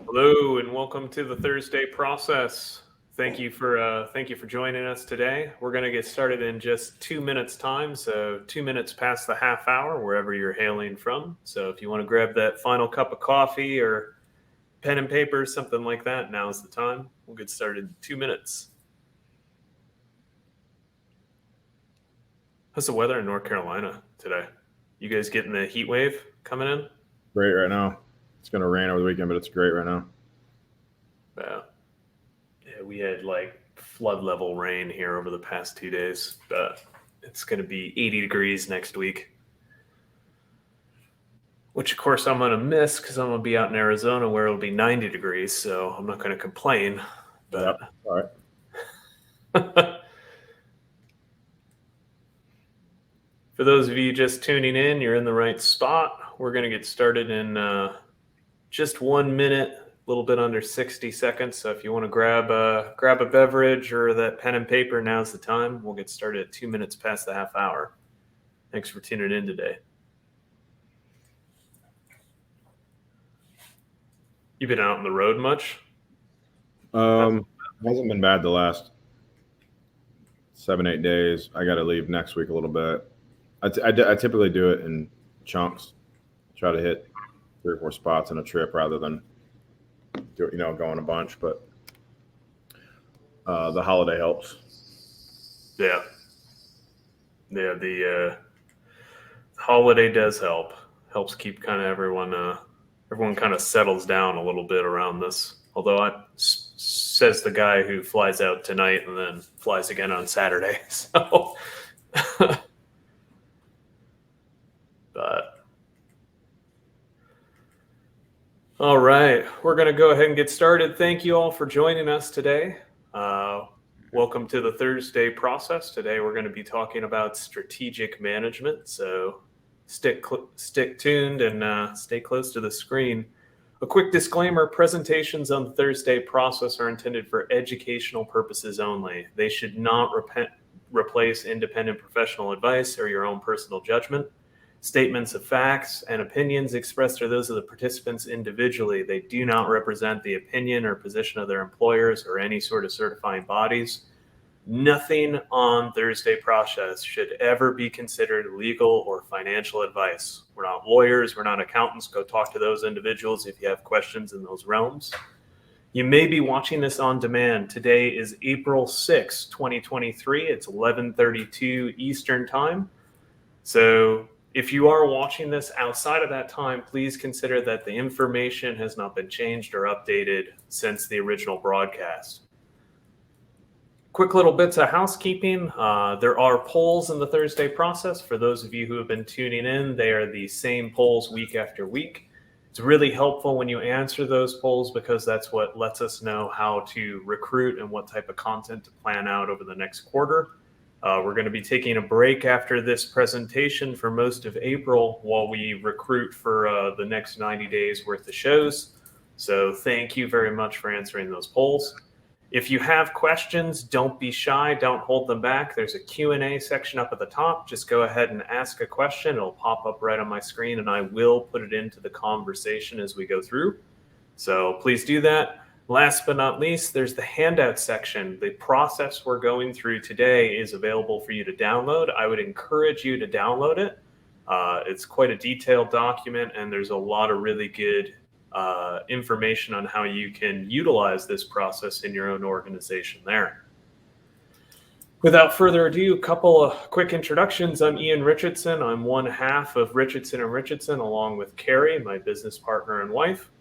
Hello and welcome to the Thursday process. Thank you for joining us today. We're going to get started in just 2 minutes time, so 2 minutes past the half hour wherever you're hailing from. So if you want to grab that final cup of coffee or pen and paper, something like that, now's the time. We'll get started in 2 minutes. How's the weather in North Carolina today? You guys getting the heat wave coming in? Great right now. It's going to rain over the weekend, but it's great right now. Yeah, we had like flood level rain here over the past 2 days, but it's going to be 80 degrees next week, which of course I'm going to miss because I'm going to be out in Arizona where it'll be 90 degrees. So I'm not going to complain, but Yep. All right. For those of you just tuning in, you're in the right spot. We're going to get started in just 1 minute, a little bit under 60 seconds. So if you want to grab a beverage or that pen and paper, now's the time. We'll get started at 2 minutes past the half hour. Thanks for tuning in today. You been out on the road much? Hasn't been bad the last 7-8 days. I got to leave next week a little bit. I typically do it in chunks. Try to hit 3 or 4 spots in a trip rather than going a bunch. But the holiday helps. Yeah. The holiday does help. Helps keep kind of everyone kind of settles down a little bit around this. Although says the guy who flies out tonight and then flies again on Saturday. So, but all right, we're going to go ahead and get started. Thank you all for joining us today. Welcome to the Thursday process. Today we're going to be talking about strategic management. So stick tuned and stay close to the screen. A quick disclaimer, presentations on the Thursday process are intended for educational purposes only. They should not replace independent professional advice or your own personal judgment. Statements of facts and opinions expressed are those of the participants individually. They do not represent the opinion or position of their employers or any sort of certifying bodies. Nothing on Thursday process should ever be considered legal or financial advice. We're not lawyers. We're not accountants. Go talk to those individuals if you have questions in those realms. You may be watching this on demand. Today is April 6, 2023. It's 11:32 Eastern Time. So if you are watching this outside of that time, please consider that the information has not been changed or updated since the original broadcast. Quick little bits of housekeeping. There are polls in the Thursday process. For those of you who have been tuning in, they are the same polls week after week. It's really helpful when you answer those polls because that's what lets us know how to recruit and what type of content to plan out over the next quarter. We're going to be taking a break after this presentation for most of April while we recruit for the next 90 days worth of shows. So thank you very much for answering those polls. If you have questions, don't be shy. Don't hold them back. There's a Q&A section up at the top. Just go ahead and ask a question. It'll pop up right on my screen, and I will put it into the conversation as we go through. So please do that. Last but not least, there's the handout section. The process we're going through today is available for you to download. I would encourage you to download it. It's quite a detailed document, and there's a lot of really good information on how you can utilize this process in your own organization there. Without further ado, a couple of quick introductions. I'm Ian Richardson. I'm one half of Richardson & Richardson, along with Carrie, my business partner and wife.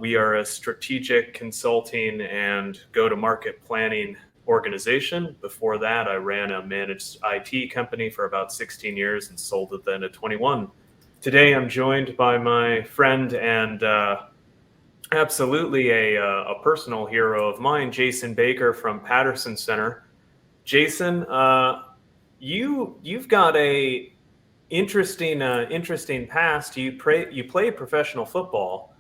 We are a strategic consulting and go-to-market planning organization. Before that, I ran a managed IT company for about 16 years and sold it then at 21. Today, I'm joined by my friend and absolutely a personal hero of mine, Jason Baker from Paterson Center. Jason, you've got a interesting past. You played professional football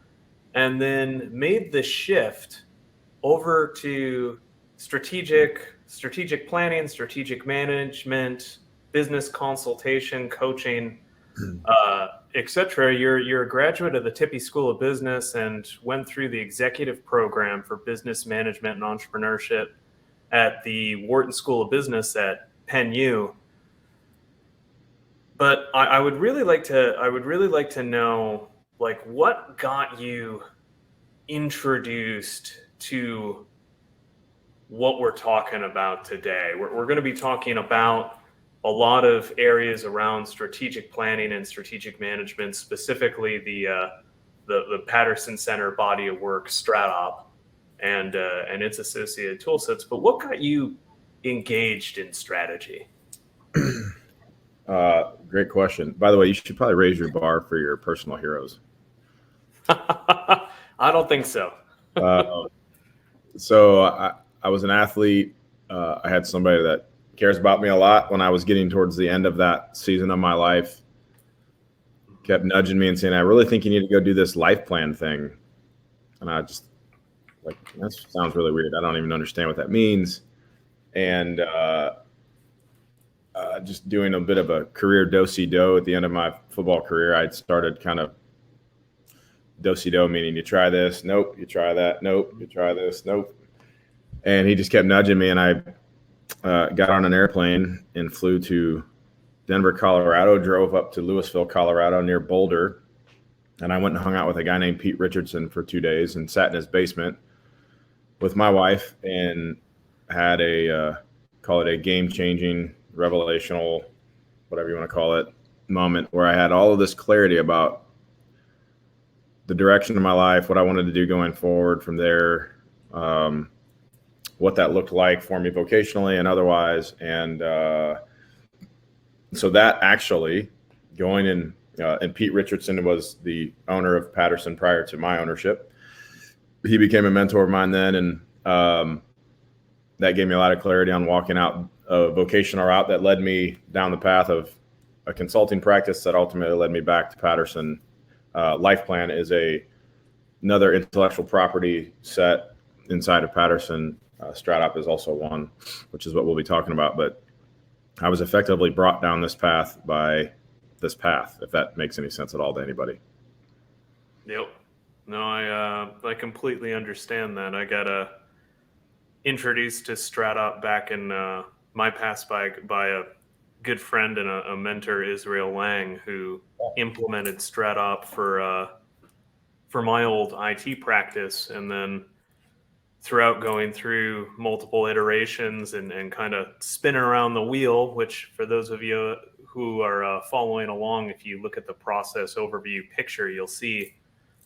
and then made the shift over to strategic planning, strategic management, business consultation, coaching. etc. You're a graduate of the Tippy School of Business and went through the executive program for business management and entrepreneurship at the Wharton School of Business at Penn U. But I would really like to know, like, what got you introduced to what we're talking about today. We're going to be talking about a lot of areas around strategic planning and strategic management, specifically the Paterson Center body of work, StratOp, and its associated tool sets. But what got you engaged in strategy? Great question. By the way, you should probably raise your bar for your personal heroes. I don't think so. So I was an athlete. I had somebody that cares about me a lot when I was getting towards the end of that season of my life. Kept nudging me and saying, I really think you need to go do this life plan thing. And I just like, that sounds really weird. I don't even understand what that means. And just doing a bit of a career do-si-do at the end of my football career. I'd started kind of do-si-do, meaning you try this, nope, you try that, nope, you try this, nope. And he just kept nudging me, and I got on an airplane and flew to Denver, Colorado, drove up to Louisville, Colorado, near Boulder, and I went and hung out with a guy named Pete Richardson for 2 days and sat in his basement with my wife and had call it a game-changing, revelational, whatever you want to call it, moment where I had all of this clarity about the direction of my life, what I wanted to do going forward from there, what that looked like for me vocationally and otherwise. And so that actually going in, and Pete Richardson was the owner of Paterson prior to my ownership. He became a mentor of mine then, and that gave me a lot of clarity on walking out a vocational route that led me down the path of a consulting practice that ultimately led me back to Paterson. LifePlan is another intellectual property set inside of Paterson. StratOp is also one, which is what we'll be talking about. But I was effectively brought down this path by this path, if that makes any sense at all to anybody. Yep. No, I completely understand that. I got introduced to StratOp back in my past by a good friend and a mentor, Israel Lang, who implemented StratOp for my old IT practice, and then throughout going through multiple iterations and kind of spinning around the wheel, which for those of you who are following along, if you look at the process overview picture, you'll see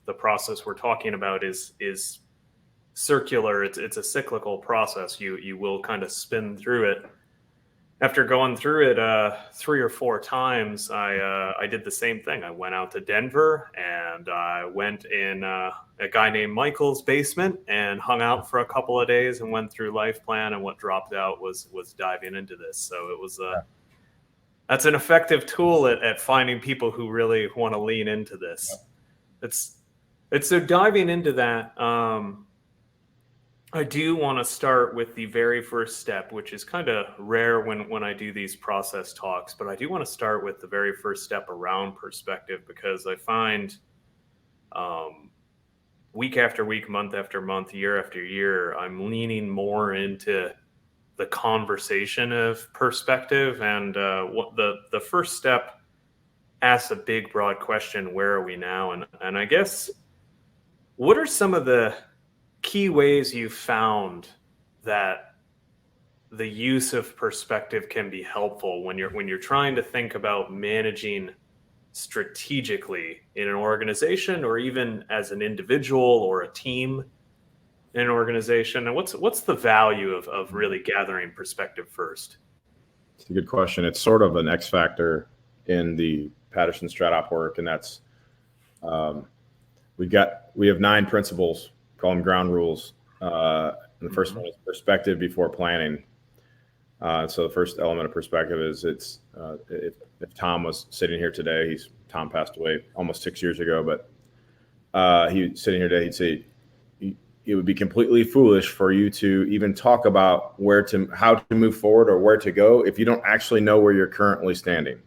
the process we're talking about is circular. It's a cyclical process. You will kind of spin through it. After going through it 3 or 4 times, I did the same thing. I went out to Denver and I went in a guy named Michael's basement and hung out for a couple of days and went through LifePlan. And what dropped out was diving into this. So it was that's an effective tool at finding people who really want to lean into this. It's so diving into that. I do want to start with the very first step, which is kind of rare when I do these process talks, but I do want to start with the very first step around perspective, because I find week after week, month after month, year after year, I'm leaning more into the conversation of perspective. And what the first step asks a big, broad question: where are we now? And I guess, what are some of the key ways you found that the use of perspective can be helpful when you're trying to think about managing strategically in an organization, or even as an individual or a team in an organization? And what's the value of really gathering perspective first? It's a good question. It's sort of an X factor in the Paterson StratOp work, and that's we have 9 principles. Call them ground rules. And the first one is perspective before planning. So the first element of perspective is if Tom was sitting here today, Tom passed away almost 6 years ago, but he sitting here today, he'd say it would be completely foolish for you to even talk about how to move forward or where to go if you don't actually know where you're currently standing.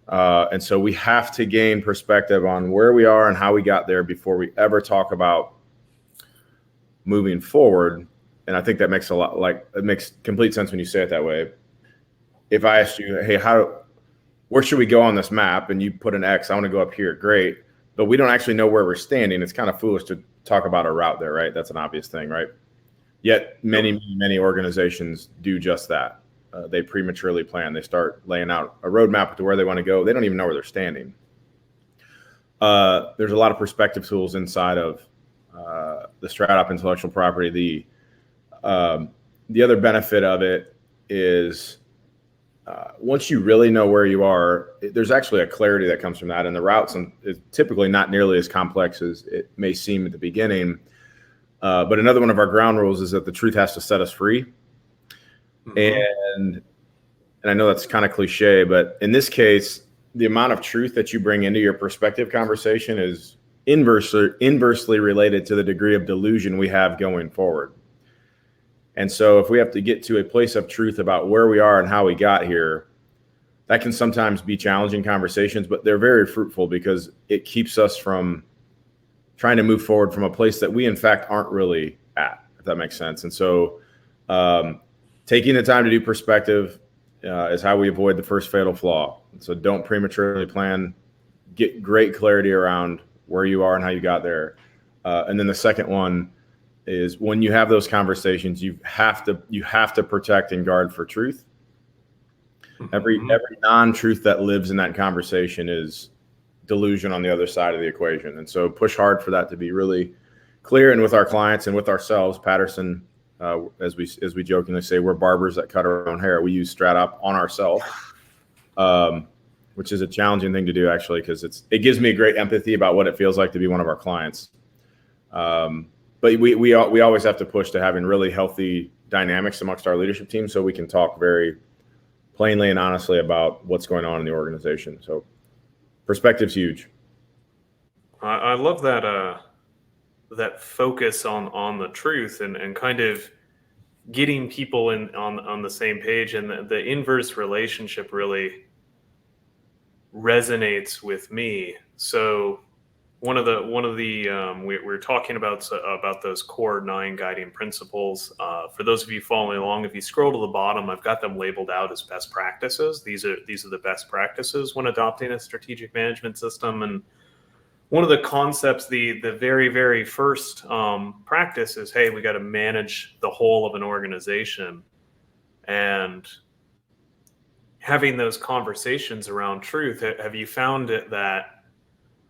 And so we have to gain perspective on where we are and how we got there before we ever talk about moving forward. And I think that makes it makes complete sense when you say it that way. If I asked you, hey, where should we go on this map? And you put an X, I want to go up here. Great. But we don't actually know where we're standing. It's kind of foolish to talk about a route there, right? That's an obvious thing, right? Yet many organizations do just that. They prematurely plan. They start laying out a roadmap to where they want to go. They don't even know where they're standing. There's a lot of perspective tools inside of the StratOp intellectual property. The other benefit of it is once you really know where you are, there's actually a clarity that comes from that. And the routes is typically not nearly as complex as it may seem at the beginning. But another one of our ground rules is that the truth has to set us free. And I know that's kind of cliche, but in this case, the amount of truth that you bring into your perspective conversation is inversely related to the degree of delusion we have going forward. And so if we have to get to a place of truth about where we are and how we got here, that can sometimes be challenging conversations, but they're very fruitful because it keeps us from trying to move forward from a place that we in fact aren't really at, if that makes sense. And so taking the time to do perspective is how we avoid the first fatal flaw. So don't prematurely plan, get great clarity around where you are and how you got there. And then the second one is when you have those conversations, you have to protect and guard for truth. Every non-truth that lives in that conversation is delusion on the other side of the equation. And so push hard for that to be really clear. And with our clients and with ourselves, Paterson, as we jokingly say, we're barbers that cut our own hair. We use StratOp on ourselves, which is a challenging thing to do actually, because it gives me a great empathy about what it feels like to be one of our clients. But we always have to push to having really healthy dynamics amongst our leadership team so we can talk very plainly and honestly about what's going on in the organization. So perspective's huge. I love that focus on the truth and kind of getting people on the same page, and the inverse relationship really resonates with me. So we're talking about those core 9 guiding principles. For those of you following along, if you scroll to the bottom, I've got them labeled out as best practices. These are the best practices when adopting a strategic management system. And one of the concepts, the very, very first practice is, hey, we got to manage the whole of an organization. And having those conversations around truth, have you found it that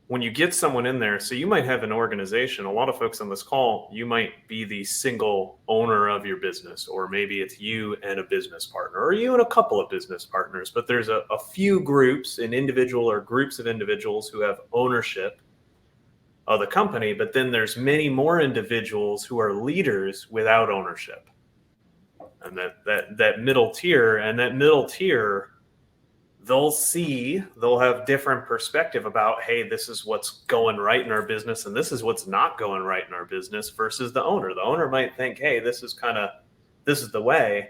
when you get someone in there, so you might have an organization, a lot of folks on this call, you might be the single owner of your business, or maybe it's you and a business partner, or you and a couple of business partners, but there's a few groups, an individual or groups of individuals who have ownership of the company, but then there's many more individuals who are leaders without ownership. And that middle tier, they'll have different perspective about, hey, this is what's going right in our business and this is what's not going right in our business, versus the owner. The owner might think, hey, this is the way,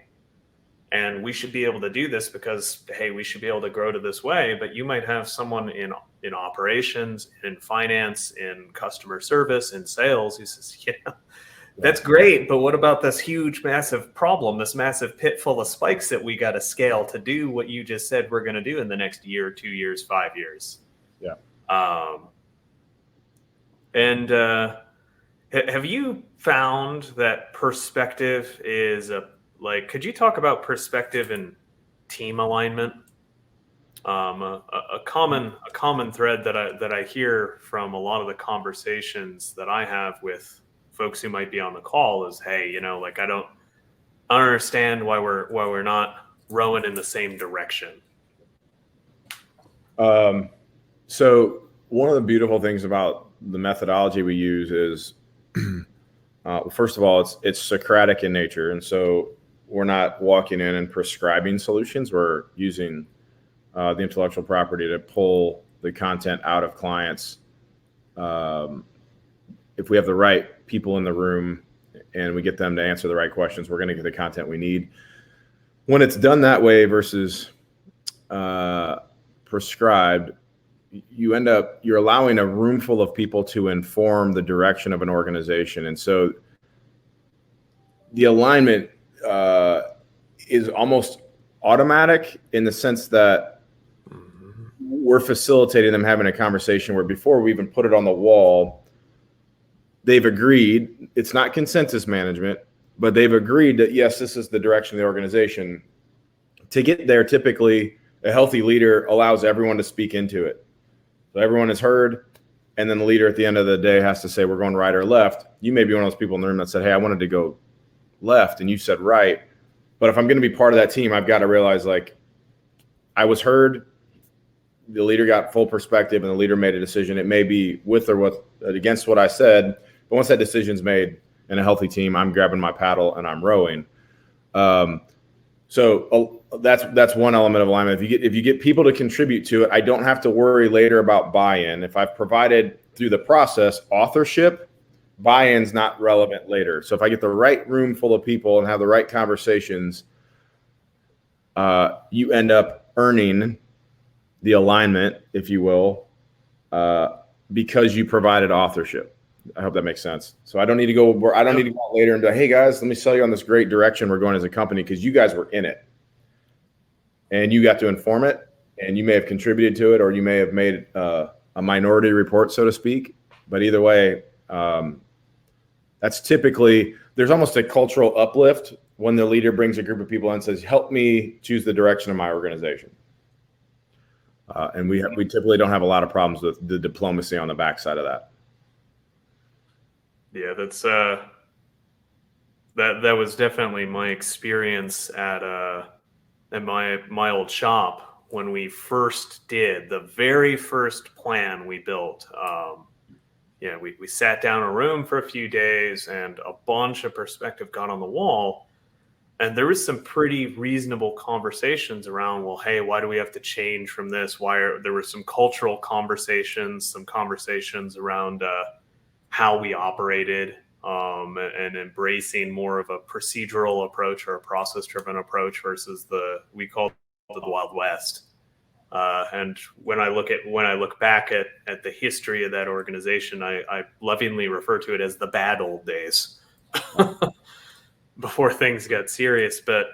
and we should be able to do this because, hey, we should be able to grow to this way. But you might have someone in operations, in finance, in customer service, in sales who says, that's great, but what about this huge, massive problem, this massive pit full of spikes that we got to scale to do what you just said we're going to do in the next year, 2 years, 5 years? Yeah. Have you found that perspective is could you talk about perspective and team alignment? A common thread that I hear from a lot of the conversations that I have with folks who might be on the call is, hey, I don't understand why we're not rowing in the same direction. So one of the beautiful things about the methodology we use is, first of all, it's Socratic in nature. And so we're not walking in and prescribing solutions. We're using the intellectual property to pull the content out of clients. If we have the right people in the room and we get them to answer the right questions, we're going to get the content we need. When it's done that way versus prescribed, you're allowing a room full of people to inform the direction of an organization. And so the alignment is almost automatic in the sense that we're facilitating them having a conversation where before we even put it on the wall, they've agreed. It's not consensus management, but they've agreed that, yes, this is the direction of the organization. To get there, typically, a healthy leader allows everyone to speak into it. So everyone is heard, and then the leader at the end of the day has to say, we're going right or left. You may be one of those people in the room that said, hey, I wanted to go left, and you said right. But if I'm going to be part of that team, I've got to realize, like, I was heard, the leader got full perspective, and the leader made a decision. It may be with or against what I said, but once that decision's made in a healthy team, I'm grabbing my paddle and I'm rowing. So that's one element of alignment. If you get people to contribute to it, I don't have to worry later about buy-in. If I've provided through the process authorship, buy-in's not relevant later. So if I get the right room full of people and have the right conversations, you end up earning the alignment, if you will, because you provided authorship. I hope that makes sense. So I don't need to go out later and go, hey guys, let me sell you on this great direction we're going as a company, because you guys were in it and you got to inform it, and you may have contributed to it, or you may have made a minority report, so to speak. But either way, that's typically, there's almost a cultural uplift when the leader brings a group of people in and says, help me choose the direction of my organization. And we typically don't have a lot of problems with the diplomacy on the backside of that. Yeah, that's that was definitely my experience at my old shop when we first did the very first plan we built. We sat down in a room for a few days, and a bunch of perspective got on the wall. And there was some pretty reasonable conversations around, well, hey, why do we have to change from this? There were some cultural conversations, some conversations around how we operated, and embracing more of a procedural approach or a process-driven approach versus we call it the Wild West. And when I look back at the history of that organization, I lovingly refer to it as the bad old days. Before things got serious, but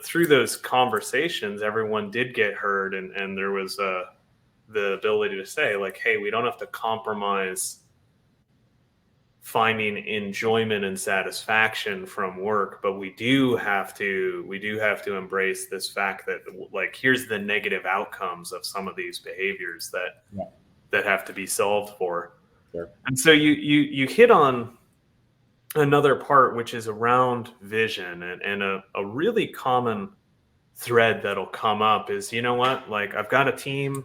through those conversations, everyone did get heard, and there was the ability to say, like, hey, we don't have to compromise finding enjoyment and satisfaction from work, but we do have to embrace this fact that, like, here's the negative outcomes of some of these behaviors that have to be solved for. Sure. And so you hit on another part, which is around vision, and a really common thread that'll come up is, you know what, like, I've got a team,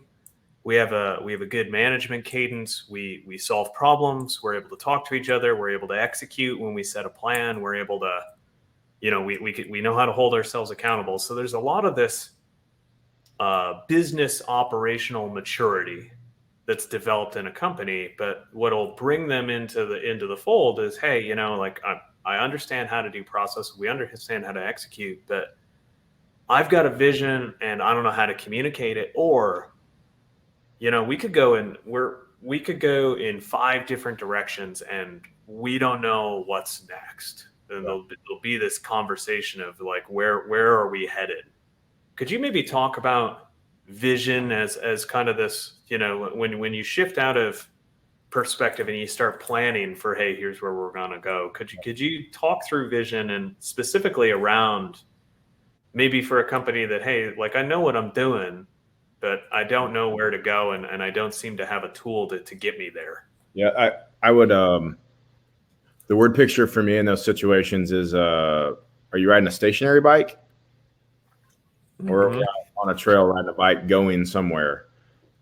we have a good management cadence, we solve problems, we're able to talk to each other, we're able to execute when we set a plan, we're able to, we know how to hold ourselves accountable. So there's a lot of this business operational maturity that's developed in a company, but what'll bring them into the fold is, hey, like, I understand how to do process, we understand how to execute, but I've got a vision and I don't know how to communicate it. Or, we could go in 5 different directions and we don't know what's next. And there'll be this conversation of, like, where are we headed? Could you maybe talk about vision as kind of this, when you shift out of perspective and you start planning for, hey, here's where we're going to go. Could you talk through vision, and specifically around maybe for a company that, hey, like, I know what I'm doing, but I don't know where to go, and I don't seem to have a tool to get me there. Yeah, I would, the word picture for me in those situations is, are you riding a stationary bike? Or on a trail riding a bike going somewhere?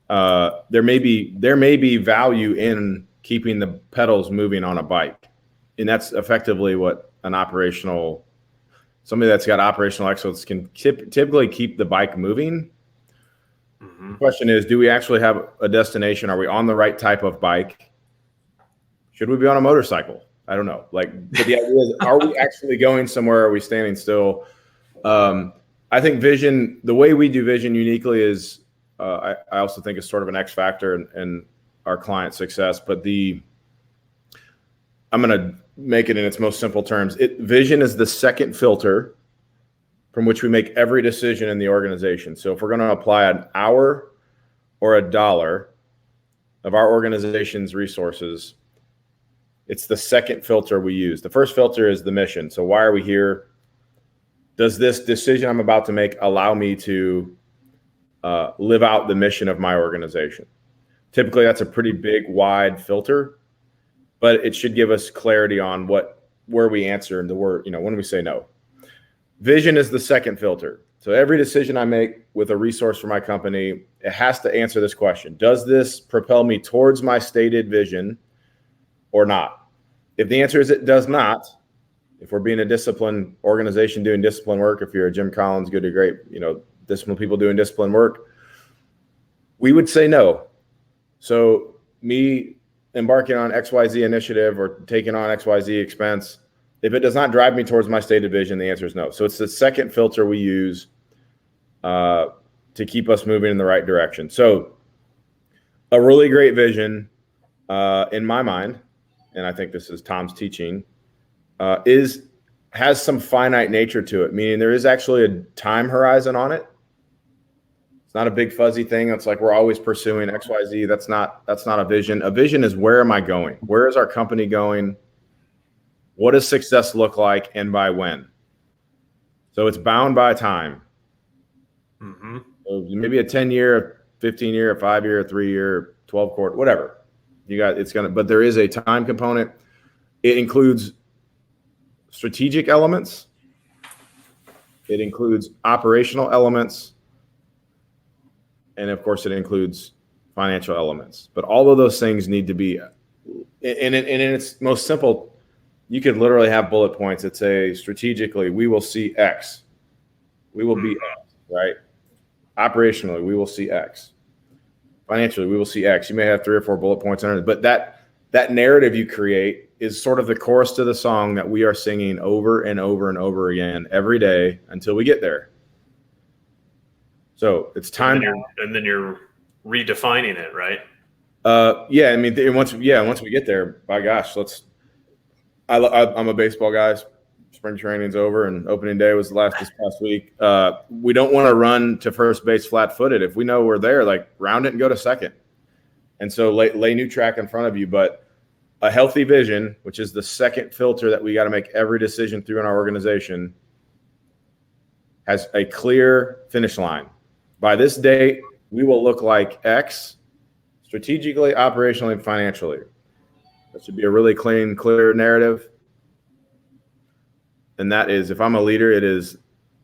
There may be value in keeping the pedals moving on a bike, and that's effectively what somebody that's got operational excellence can typically keep the bike moving. The question is, do we actually have a destination? Are we on the right type of bike? Should we be on a motorcycle? I don't know. But the idea is, are we actually going somewhere? Are we standing still? I think vision, the way we do vision uniquely is I also think is sort of an X factor in our client success. But I'm going to make it in its most simple terms. Vision is the second filter from which we make every decision in the organization. So if we're going to apply an hour or a dollar of our organization's resources, it's the second filter we use. The first filter is the mission. So why are we here? Does this decision I'm about to make allow me to live out the mission of my organization? Typically, that's a pretty big, wide filter, but it should give us clarity on where we answer and the word, when we say no. Vision is the second filter. So every decision I make with a resource for my company, it has to answer this question. Does this propel me towards my stated vision or not? If the answer is it does not, if we're being a disciplined organization doing disciplined work, if you're a Jim Collins, good to great, disciplined people doing disciplined work, we would say no. So me embarking on XYZ initiative or taking on XYZ expense, if it does not drive me towards my stated vision, the answer is no. So it's the second filter we use to keep us moving in the right direction. So a really great vision in my mind, and I think this is Tom's teaching, has some finite nature to it, meaning there is actually a time horizon on it. It's not a big fuzzy thing. It's like we're always pursuing XYZ. That's not a vision. A vision is, where am I going? Where is our company going? What does success look like and by when? So it's bound by time. Mm-hmm. So maybe a 10-year, 15-year, a 5-year, a 3-year, 12-quarter, whatever. But there is a time component. It includes strategic elements. It includes operational elements. And of course, it includes financial elements. But all of those things need to be, in its most simple, you could literally have bullet points that say, strategically, we will see X. We will be X, right? Operationally, we will see X. Financially, we will see X. You may have 3 or 4 bullet points under it, but that narrative you create is sort of the chorus to the song that we are singing over and over and over again every day until we get there. So it's time. And then you're redefining it, right? Yeah. I mean, once we get there, by gosh, I'm a baseball guy. Spring training's over and opening day was this past week. We don't want to run to first base flat-footed. If we know we're there, like, round it and go to second. And so lay new track in front of you. But a healthy vision, which is the second filter that we got to make every decision through in our organization, has a clear finish line. By this date, we will look like X strategically, operationally, and financially. That should be a really clean, clear narrative. And that is, if I'm a leader, it is,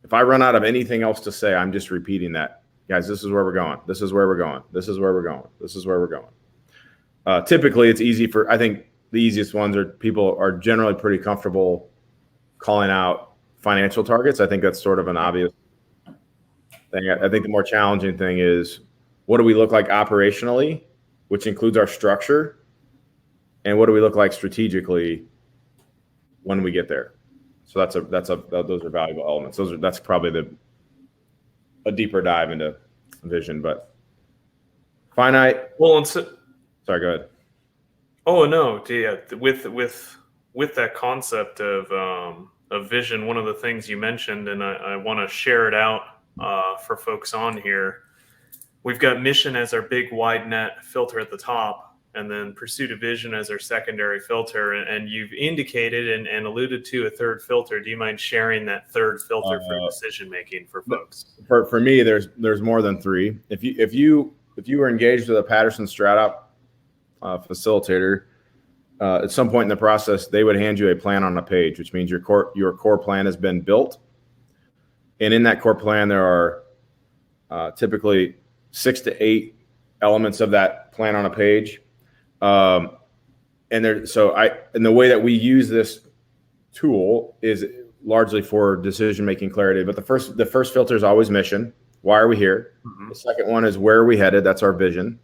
if I run out of anything else to say, I'm just repeating that. Guys, this is where we're going. This is where we're going. This is where we're going. This is where we're going. Typically, it's easy I think the easiest ones are people are generally pretty comfortable calling out financial targets. I think that's sort of an obvious thing. I think the more challenging thing is, what do we look like operationally, which includes our structure, and what do we look like strategically when we get there? So those are valuable elements. That's probably a deeper dive into vision, but finite. Well, sorry, go ahead. Oh no, yeah. With that concept of vision, one of the things you mentioned, and I want to share it out for folks on here. We've got mission as our big wide net filter at the top, and then pursuit of vision as our secondary filter. And you've indicated and alluded to a third filter. Do you mind sharing that third filter for decision making for folks? For me, there's more than 3. If you were engaged with a Paterson StratOp facilitator, at some point in the process, they would hand you a plan on a page, which means your core plan has been built. And in that core plan, there are typically 6 to 8 elements of that plan on a page. And the way that we use this tool is largely for decision-making clarity. But the first filter is always mission. Why are we here? Mm-hmm. The second one is, where are we headed? That's our vision.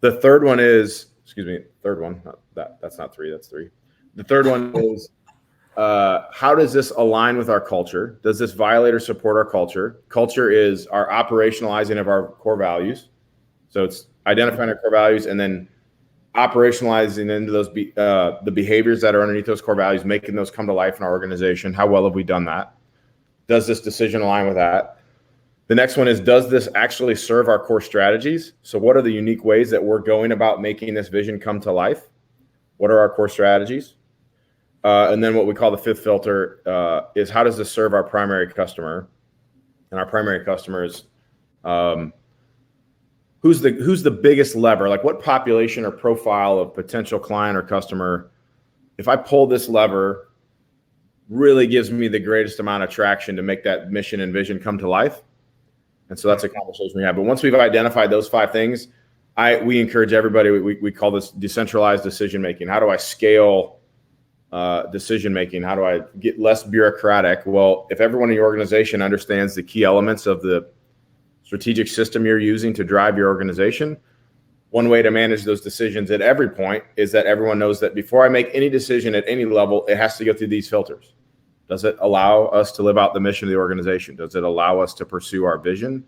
The third one is, that's not 3, that's 3. The third one is, how does this align with our culture? Does this violate or support our culture? Culture is our operationalizing of our core values. So it's identifying our core values and then operationalizing into those the behaviors that are underneath those core values, making those come to life in our organization. How well have we done that? Does this decision align with that? The next one is, does this actually serve our core strategies? So what are the unique ways that we're going about making this vision come to life? What are our core strategies? And then what we call the fifth filter is, how does this serve our primary customer? And our primary customer is who's the biggest lever? Like, what population or profile of potential client or customer, if I pull this lever, really gives me the greatest amount of traction to make that mission and vision come to life? And so that's a conversation we have. But once we've identified those 5 things, we encourage everybody, we call this decentralized decision making. How do I scale decision making? How do I get less bureaucratic? Well, if everyone in your organization understands the key elements of the strategic system you're using to drive your organization, one way to manage those decisions at every point is that everyone knows that before I make any decision at any level, it has to go through these filters. Does it allow us to live out the mission of the organization? Does it allow us to pursue our vision?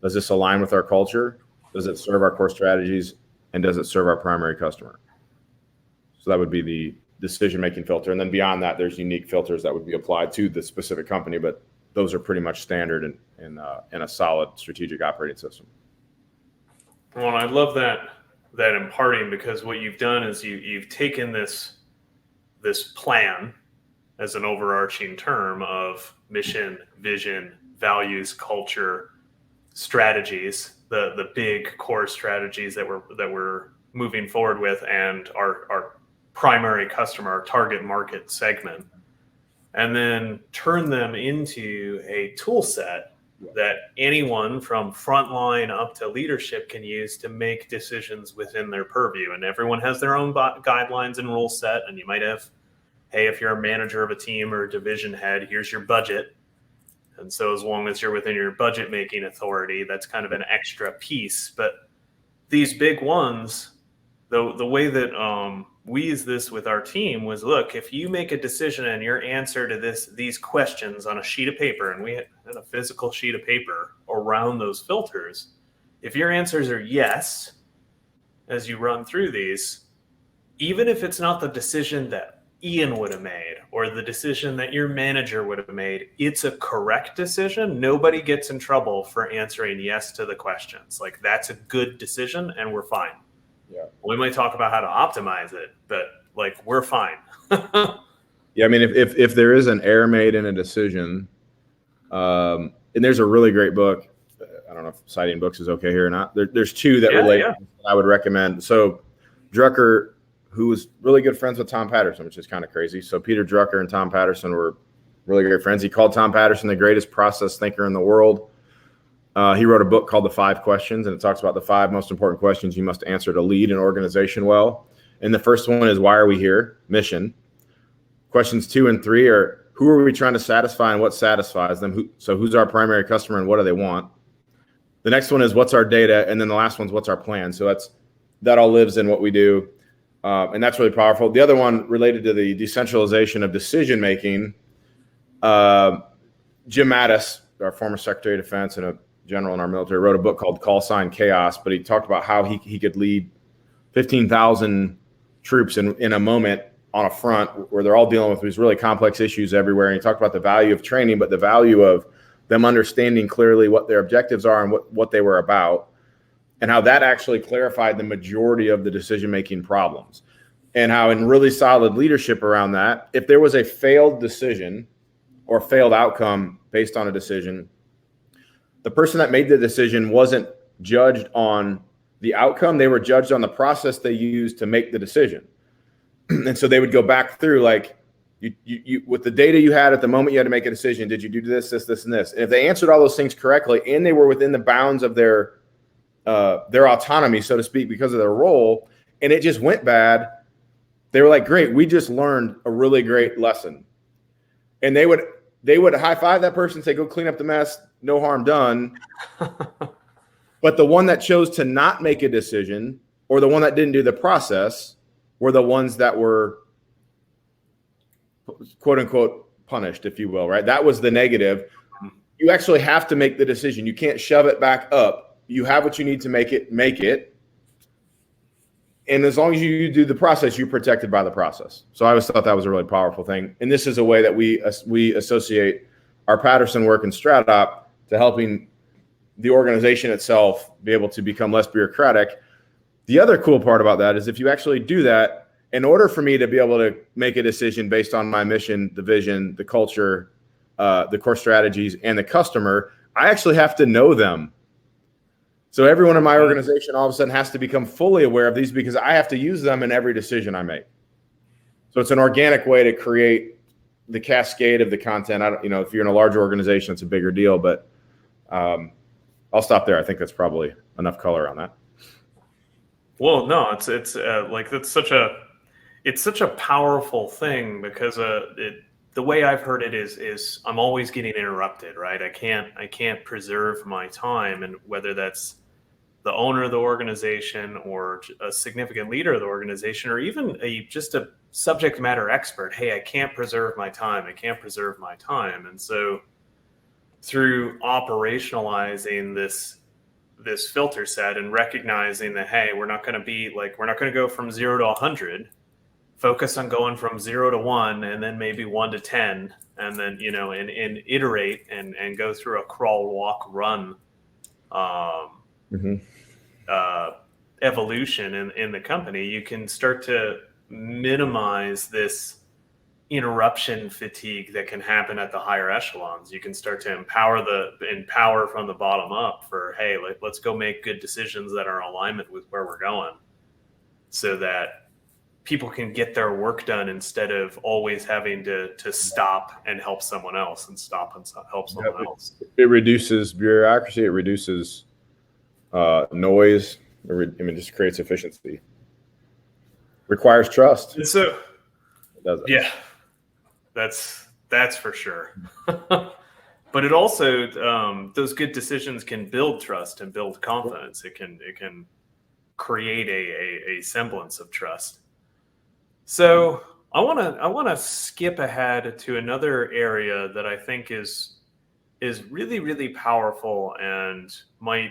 Does this align with our culture? Does it serve our core strategies? And does it serve our primary customer? So that would be the decision-making filter. And then beyond that, there's unique filters that would be applied to the specific company, but those are pretty much standard in a solid strategic operating system. Well, I love that imparting, because what you've done is you've taken this plan as an overarching term of mission, vision, values, culture, strategies, the big core strategies that we're moving forward with, and our primary customer, our target market segment, and then turn them into a tool set that anyone from frontline up to leadership can use to make decisions within their purview. And everyone has their own guidelines and rule set. And you might have, hey, if you're a manager of a team or a division head, here's your budget. And so as long as you're within your budget making authority, that's kind of an extra piece. But these big ones, the way that we use this with our team was, look, if you make a decision and your answer to these questions on a sheet of paper, and we had a physical sheet of paper around those filters, if your answers are yes, as you run through these, even if it's not the decision that Ian would have made or the decision that your manager would have made, it's a correct decision. Nobody gets in trouble for answering yes to the questions. Like, that's a good decision and we're fine. Yeah. We might talk about how to optimize it, but like, we're fine. Yeah. I mean, if there is an error made in a decision, and there's a really great book, I don't know if citing books is okay here or not. There's 2 that relate that I would recommend. So Drucker, who was really good friends with Tom Paterson, which is kind of crazy. So Peter Drucker and Tom Paterson were really great friends. He called Tom Paterson the greatest process thinker in the world. He wrote a book called The 5 Questions, and it talks about the 5 most important questions you must answer to lead an organization well. And the first one is, why are we here? Mission. Questions 2 and 3 are, who are we trying to satisfy and what satisfies them? So who's our primary customer and what do they want? The next one is, what's our data? And then the last one's, what's our plan? So that all lives in what we do. And that's really powerful. The other one related to the decentralization of decision-making, Jim Mattis, our former Secretary of Defense and a general in our military, wrote a book called Call Sign Chaos, but he talked about how he could lead 15,000 troops in a moment on a front where they're all dealing with these really complex issues everywhere. And he talked about the value of training, but the value of them understanding clearly what their objectives are and what they were about, and how that actually clarified the majority of the decision-making problems. And how in really solid leadership around that, if there was a failed decision or failed outcome based on a decision, the person that made the decision wasn't judged on the outcome. They were judged on the process they used to make the decision. And so they would go back through, like, you with the data you had at the moment you had to make a decision, did you do this, and this? And if they answered all those things correctly and they were within the bounds of their autonomy, so to speak, because of their role, and it just went bad, they were like, great, we just learned a really great lesson. And they would high five that person, say, go clean up the mess, no harm done. But the one that chose to not make a decision, or the one that didn't do the process, were the ones that were quote unquote punished, if you will, right? That was the negative. You actually have to make the decision. You can't shove it back up. You have what you need to make it. And as long as you do the process, you're protected by the process. So I always thought that was a really powerful thing. And this is a way that we associate our Paterson work in StratOp to helping the organization itself be able to become less bureaucratic. The other cool part about that is if you actually do that, in order for me to be able to make a decision based on my mission, the vision, the culture, the core strategies, and the customer, I actually have to know them. So everyone in my organization all of a sudden has to become fully aware of these because I have to use them in every decision I make. So it's an organic way to create the cascade of the content. If you're in a larger organization, it's a bigger deal, but I'll stop there. I think that's probably enough color on that. Well, no, it's like that's such a powerful thing because the way I've heard it is I'm always getting interrupted, right? I can't preserve my time, and whether that's the owner of the organization or a significant leader of the organization, or even just a subject matter expert, hey, I can't preserve my time. And so through operationalizing this filter set and recognizing that, hey, we're not going to go from 0 to 100, focus on going from 0 to 1 and then maybe 1 to 10, and then, and iterate and go through a crawl, walk, run evolution in the company. You can start to minimize this interruption fatigue that can happen at the higher echelons. You can start to empower from the bottom up for, hey, let's go make good decisions that are in alignment with where we're going, so that people can get their work done instead of always having to stop and help someone else and stop and help someone else. It reduces bureaucracy. It reduces noise. Just creates efficiency. Requires trust. And so, it does it. Yeah, that's for sure. But it also, those good decisions can build trust and build confidence. It can create a semblance of trust. So I want to skip ahead to another area that I think is really, really powerful and might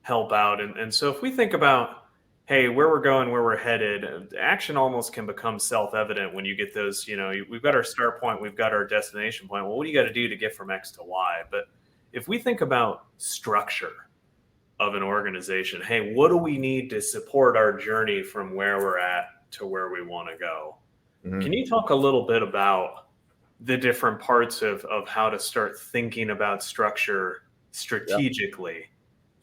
help out. And so if we think about, hey, where we're going, where we're headed, action almost can become self-evident when you get those, we've got our start point, we've got our destination point. Well, what do you got to do to get from X to Y? But if we think about structure of an organization, hey, what do we need to support our journey from where we're at to where we want to go? Mm-hmm. Can you talk a little bit about the different parts of how to start thinking about structure strategically? Yeah.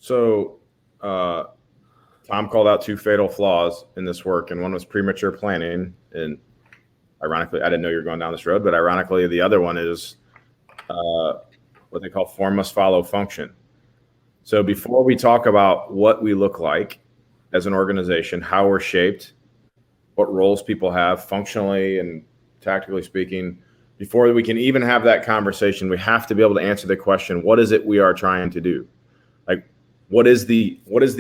So Tom called out 2 fatal flaws in this work, and one was premature planning. And ironically, I didn't know you were going down this road, but ironically, the other one is what they call form must follow function. So before we talk about what we look like as an organization, how we're shaped, what roles people have functionally and tactically speaking, before we can even have that conversation, we have to be able to answer the question, what is it we are trying to do? Like, what is the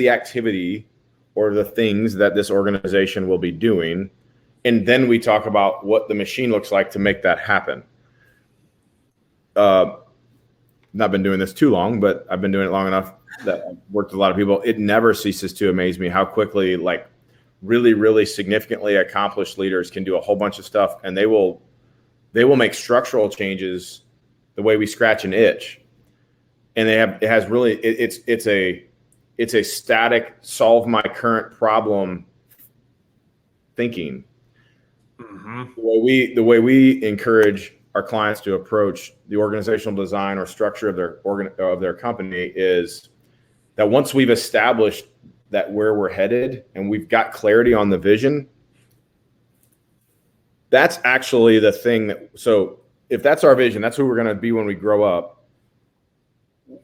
activity or the things that this organization will be doing? And then we talk about what the machine looks like to make that happen. Not been doing this too long, but I've been doing it long enough that I've worked with a lot of people. It never ceases to amaze me how quickly, like, really, really significantly accomplished leaders can do a whole bunch of stuff, and they will make structural changes the way we scratch an itch. And it's a static, solve my current problem thinking. Mm-hmm. The way we encourage our clients to approach the organizational design or structure of their company is that once we've established that where we're headed and we've got clarity on the vision, that's actually the thing so if that's our vision, that's who we're going to be when we grow up.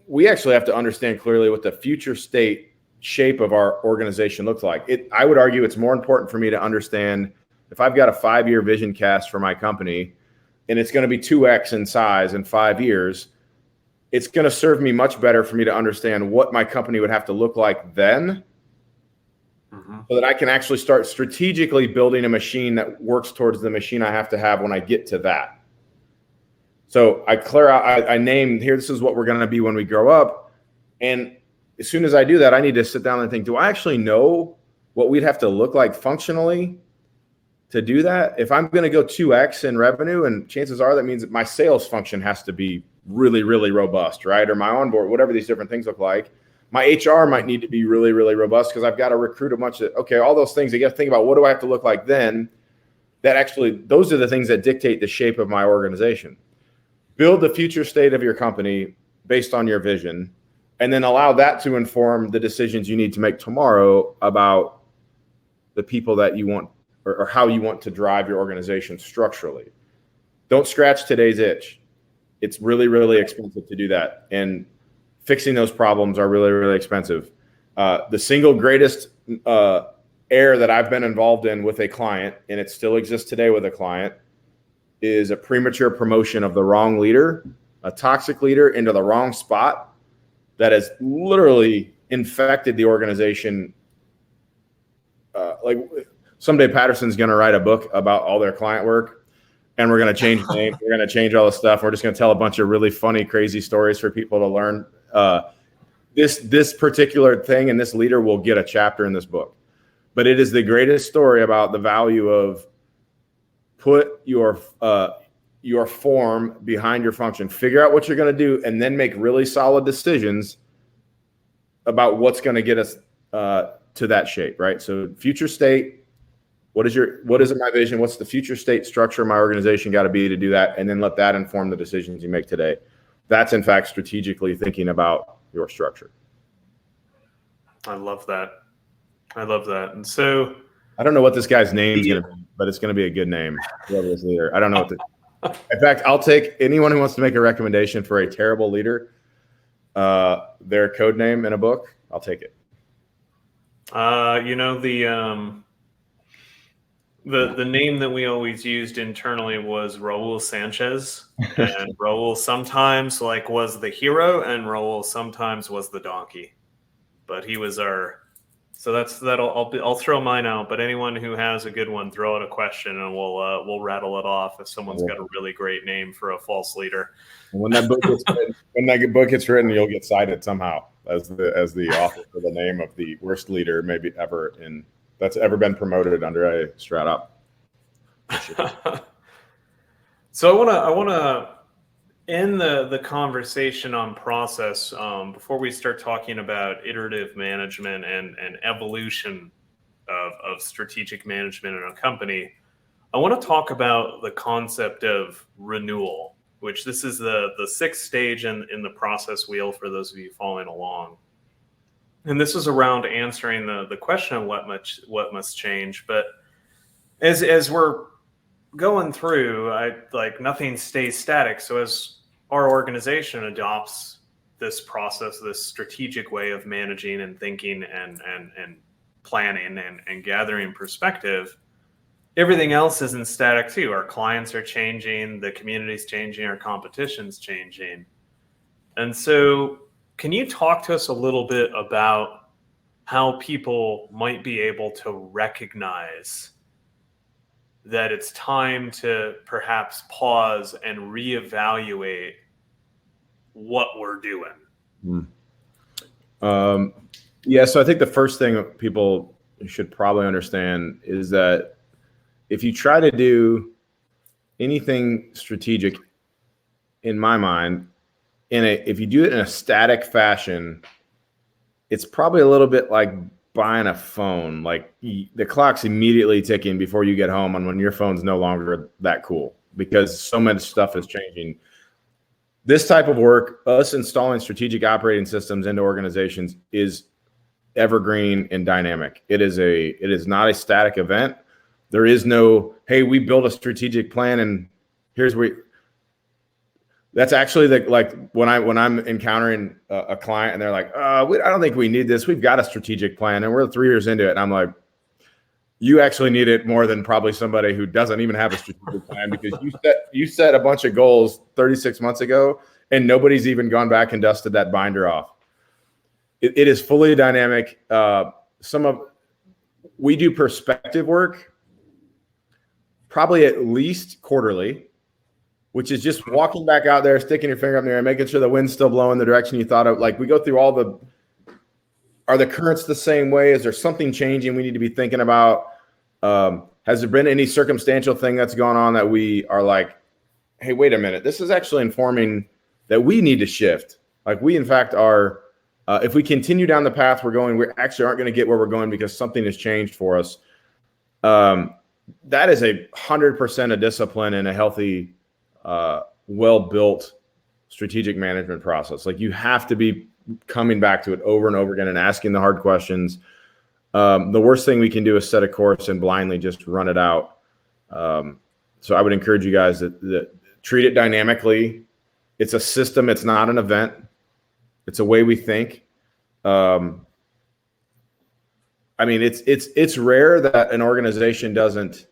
We actually have to understand clearly what the future state shape of our organization looks like. I would argue it's more important for me to understand if I've got a 5-year vision cast for my company and it's going to be 2x in size in 5 years, it's going to serve me much better for me to understand what my company would have to look like then so that I can actually start strategically building a machine that works towards the machine I have to have when I get to that. So I clear out, I named here, this is what we're going to be when we grow up. And as soon as I do that, I need to sit down and think, do I actually know what we'd have to look like functionally to do that? If I'm going to go 2x in revenue, and chances are that means that my sales function has to be really, really robust, right? Or my onboard, whatever these different things look like. My HR might need to be really, really robust because I've got to recruit a bunch of, okay, all those things. You got to think about, what do I have to look like then? That actually, those are the things that dictate the shape of my organization. Build the future state of your company based on your vision, and then allow that to inform the decisions you need to make tomorrow about the people that you want, or how you want to drive your organization structurally. Don't scratch today's itch. It's really, really expensive to do that. And fixing those problems are really, really expensive. The single greatest error that I've been involved in with a client, and it still exists today with a client, is a premature promotion of the wrong leader, a toxic leader, into the wrong spot that has literally infected the organization. Like someday Paterson's going to write a book about all their client work, and we're going to change names. We're going to change all the stuff. We're just going to tell a bunch of really funny, crazy stories for people to learn. This particular thing and this leader will get a chapter in this book, but it is the greatest story about the value of put your form behind your function, figure out what you're going to do, and then make really solid decisions about what's going to get us to that shape, right? So future state, what is my vision? What's the future state structure of my organization got to be to do that? And then let that inform the decisions you make today. That's in fact strategically thinking about your structure. I love that. And so I don't know what this guy's name is going to be, but it's going to be a good name. Whoever this leader. I don't know what in fact, I'll take anyone who wants to make a recommendation for a terrible leader, their code name in a book. I'll take it. The name that we always used internally was Raul Sanchez, and Raul sometimes was the hero, and Raul sometimes was the donkey, but he was our. So I'll throw mine out, but anyone who has a good one, throw out a question, and we'll rattle it off if someone's got a really great name for a false leader. When that book gets written, you'll get cited somehow as the author for the name of the worst leader maybe ever that's ever been promoted under a StratOp. So I want to end the conversation on process before we start talking about iterative management and evolution of strategic management in a company. I want to talk about the concept of renewal, which this is the sixth stage in the process wheel for those of you following along. And this is around answering the question of what must change. But as we're going through, nothing stays static. So as our organization adopts this process, this strategic way of managing and thinking and planning and gathering perspective, everything else isn't static too. Our clients are changing, the community's changing, our competition's changing. And so can you talk to us a little bit about how people might be able to recognize that it's time to perhaps pause and reevaluate what we're doing? Yeah, so I think the first thing people should probably understand is that if you try to do anything strategic, in my mind, if you do it in a static fashion, it's probably a little bit like buying a phone. Like the clock's immediately ticking before you get home on when your phone's no longer that cool because so much stuff is changing. This type of work, us installing strategic operating systems into organizations, is evergreen and dynamic. It is not a static event. There is no, hey, we built a strategic plan and here's where. That's actually when I'm encountering a client and they're like, I don't think we need this. We've got a strategic plan and we're 3 years into it. And I'm like, you actually need it more than probably somebody who doesn't even have a strategic plan because you set a bunch of goals 36 months ago and nobody's even gone back and dusted that binder off. It is fully dynamic. We do perspective work probably at least quarterly, which is just walking back out there, sticking your finger up in the air, making sure the wind's still blowing the direction you thought of. Like, we go through are the currents the same way? Is there something changing we need to be thinking about? Has there been any circumstantial thing that's gone on that we are like, hey, wait a minute, this is actually informing that we need to shift. Like, we in fact are, if we continue down the path we're going, we actually aren't going to get where we're going because something has changed for us. That is 100% a discipline and a healthy, well-built strategic management process. Like, you have to be coming back to it over and over again and asking the hard questions. The worst thing we can do is set a course and blindly just run it out. So I would encourage you guys that treat it dynamically. It's a system. It's not an event. It's a way we think. I mean, it's rare that an organization doesn't.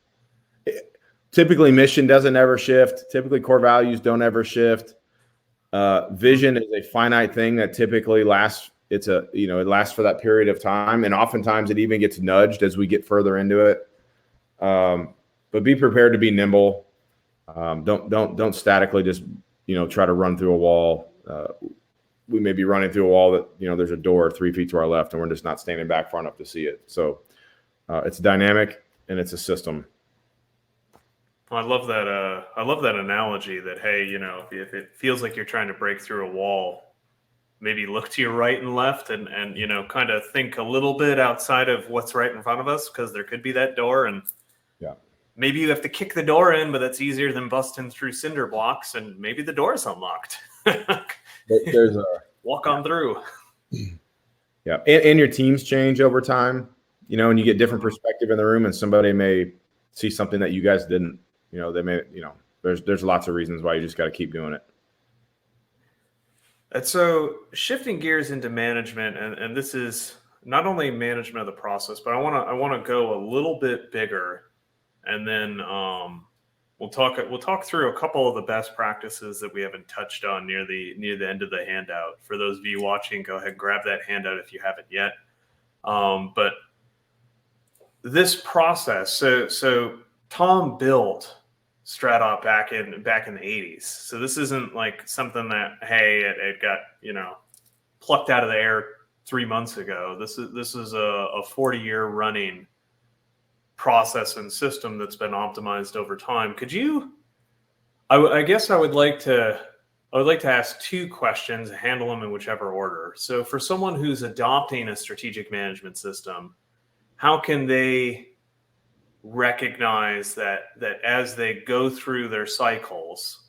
Typically, mission doesn't ever shift. Typically, core values don't ever shift. Vision is a finite thing that typically lasts. It lasts for that period of time, and oftentimes it even gets nudged as we get further into it. But be prepared to be nimble. Don't statically just try to run through a wall. We may be running through a wall that there's a door 3 feet to our left, and we're just not standing back far enough to see it. So it's dynamic and it's a system. Well, I love that analogy that, hey, if it feels like you're trying to break through a wall, maybe look to your right and left and kind of think a little bit outside of what's right in front of us, because there could be that door, and maybe you have to kick the door in, but that's easier than busting through cinder blocks, and maybe the door is unlocked. There's walk on through. Yeah, and your teams change over time, and you get different perspective in the room, and somebody may see something that you guys didn't. They may, there's lots of reasons why you just got to keep doing it. And so shifting gears into management, and this is not only management of the process, but I want to go a little bit bigger, and then we'll talk through a couple of the best practices that we haven't touched on near the end of the handout. For those of you watching, go ahead and grab that handout if you haven't yet. But this process, so Tom built StratOp back in the 80s. So this isn't like something that, hey, it got, plucked out of the air 3 months ago. This is a 40-year running process and system that's been optimized over time. Could you, I guess I would like to ask two questions, handle them in whichever order. So for someone who's adopting a strategic management system, how can they recognize that as they go through their cycles,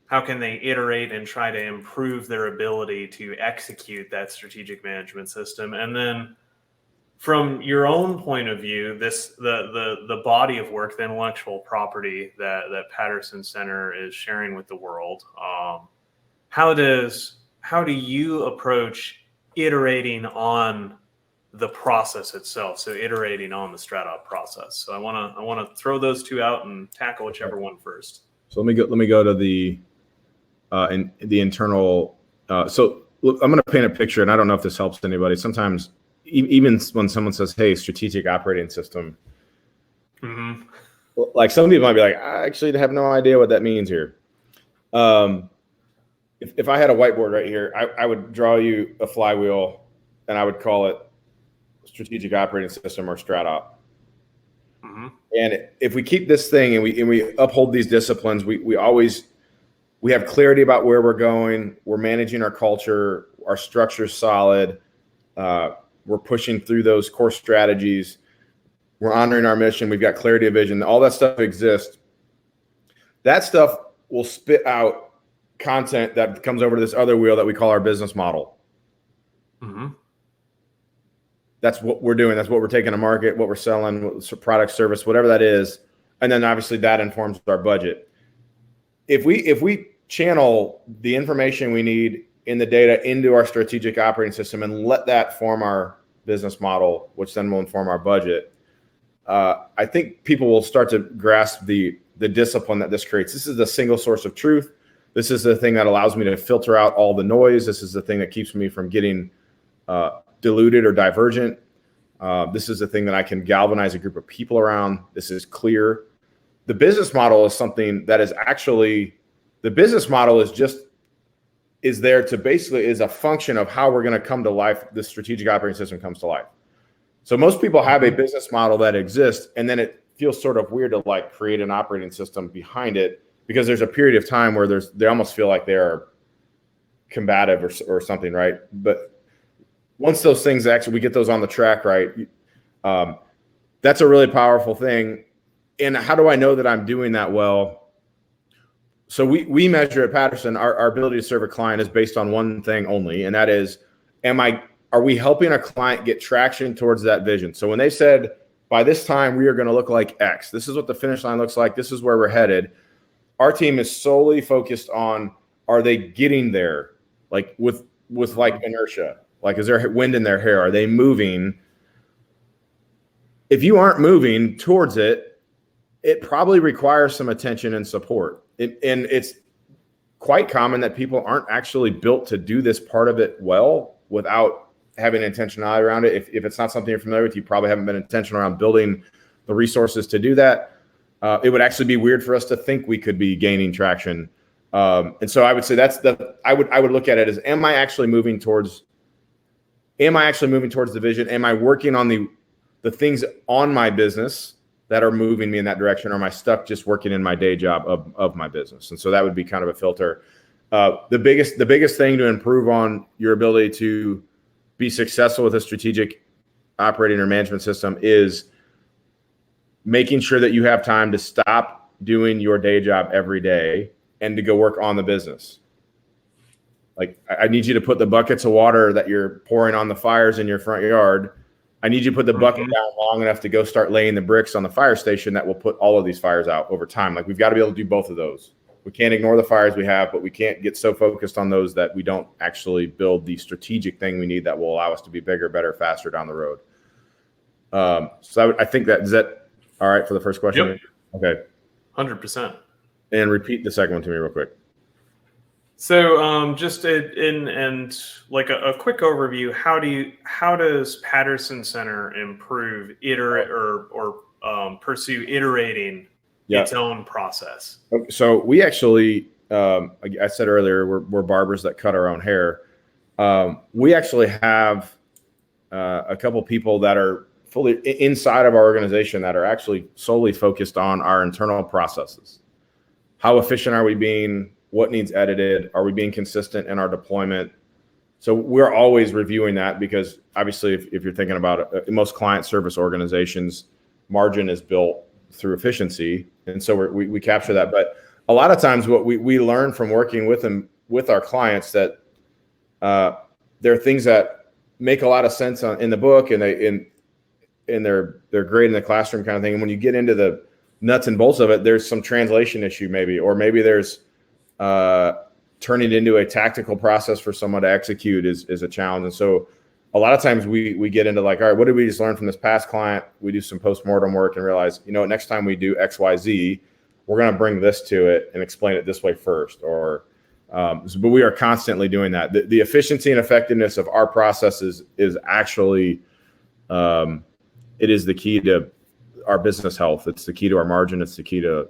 how can they iterate and try to improve their ability to execute that strategic management system? And then from your own point of view, the body of work, the intellectual property that Paterson Center is sharing with the world, how do you approach iterating on the process itself? So iterating on the StratOp process. So I want to throw those two out and tackle whichever one first. So let me go to the internal. So look, I'm going to paint a picture, and I don't know if this helps anybody. Sometimes even when someone says, "Hey, strategic operating system," like some people might be like, "I actually have no idea what that means here." If I had a whiteboard right here, I would draw you a flywheel, and I would call it strategic operating system or StratOp. And if we keep this thing and we uphold these disciplines, we have clarity about where we're going. We're managing our culture. Our structure's solid. We're pushing through those core strategies. We're honoring our mission. We've got clarity of vision. All that stuff exists. That stuff will spit out content that comes over to this other wheel that we call our business model. That's what we're doing. That's what we're taking to market, what we're selling, product, service, whatever that is. And then obviously that informs our budget. If we channel the information we need in the data into our strategic operating system and let that form our business model, which then will inform our budget, I think people will start to grasp the discipline that this creates. This is the single source of truth. This is the thing that allows me to filter out all the noise. This is the thing that keeps me from getting diluted or divergent. This is the thing that I can galvanize a group of people around. This is clear. The business model is something that is actually, the business model is there to basically is a function of how we're going to come to life. The strategic operating system comes to life. So most people have a business model that exists, and then it feels sort of weird to like create an operating system behind it, because there's a period of time where they almost feel like they're combative or something, right? But once those things actually, we get those on the track, right? That's a really powerful thing. And how do I know that I'm doing that well? So we measure at Paterson, our ability to serve a client is based on one thing only, and that is, are we helping a client get traction towards that vision? So when they said, by this time we are going to look like X, this is what the finish line looks like, this is where we're headed, our team is solely focused on, are they getting there? Like with like inertia, like is there wind in their hair? Are they moving? If you aren't moving towards it, it probably requires some attention and support. And it's quite common that people aren't actually built to do this part of it well without having intentionality around it. If it's not something you're familiar with, you probably haven't been intentional around building the resources to do that. It would actually be weird for us to think we could be gaining traction. And so I would say I would look at it as, am I actually moving towards the vision? Am I working on the things on my business that are moving me in that direction? Or am I stuck just working in my day job of my business? And so that would be kind of a filter. The biggest thing to improve on your ability to be successful with a strategic operating or management system is making sure that you have time to stop doing your day job every day and to go work on the business. Like, I need you to put the buckets of water that you're pouring on the fires in your front yard, I need you to put the bucket down long enough to go start laying the bricks on the fire station that will put all of these fires out over time. Like, we've got to be able to do both of those. We can't ignore the fires we have, but we can't get so focused on those that we don't actually build the strategic thing we need that will allow us to be bigger, better, faster down the road. So I think is that all right for the first question? Yep. Okay. 100%. And repeat the second one to me real quick. So just and like a quick overview, how does Paterson Center improve pursue iterating its own process? So we actually, I said earlier, we're barbers that cut our own hair. We actually have a couple people that are fully inside of our organization that are actually solely focused on our internal processes. How efficient are we being? What needs edited? Are we being consistent in our deployment? So we're always reviewing that, because obviously if you're thinking about it, most client service organizations, margin is built through efficiency. And so we capture that. But a lot of times what we learn from working with our clients, that there are things that make a lot of sense in the book, and they're great in the classroom kind of thing. And when you get into the nuts and bolts of it, there's some translation issue maybe there's turning it into a tactical process for someone to execute is a challenge. And so a lot of times we get into like, all right, what did we just learn from this past client? We do some postmortem work and realize, next time we do X, Y, Z, we're going to bring this to it and explain it this way first. But we are constantly doing that. The efficiency and effectiveness of our processes is actually, it is the key to our business health. It's the key to our margin. It's the key to,